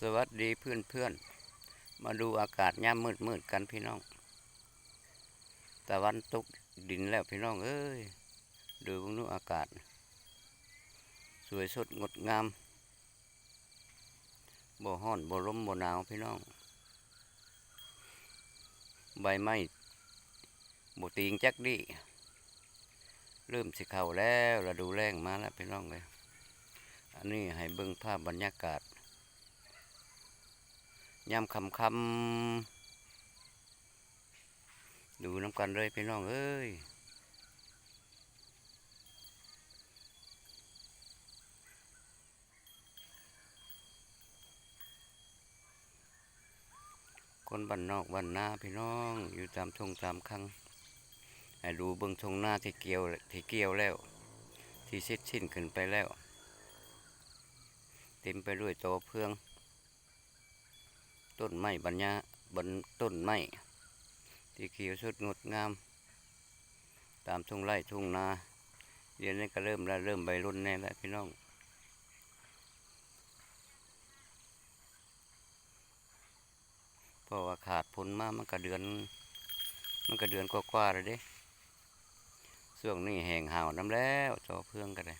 สวัสดีเพื่อนๆมาดูอากาศย่ำมืดกันพี่น้องตะวันตกดินแล้วพี่น้องเอ้ยดูพวกนู้นอากาศสวยสดงดงามบ่ฮ้อนบ่ลมบ่หนาวพี่น้องใบไม้บ่ตีงจักดิเริ่มสิเข้าแล้วฤดูแล้งมาแล้วพี่น้องเลยอันนี้ให้เบิ่งภาพบรรยากาศยามค่ำดูน้ำกันเลยพี่น้องเอ้ยคนบ้านนอกบ้านนาพี่น้องอยู่ตามทงตามคังให้ดูเบิ่งทงหน้าที่เกี่ยวแล้วที่เสร็จสิ้นขึ้นไปแล้วเต็มไปด้วยตอเพืองต้นไม้บนต้นไม้ที่เขียวสดงดงามตามทุ่งไร่ทุ่งนาเดี๋ยวนี้ก็เริ่มใบรุ่นแน่แล้วพี่น้องเพราะว่าขาดผลมามันก็เดือนกว่าๆเลยเด้ช่วงนี้แห้งหาวน้ำแล้วตอเพืองก็ได้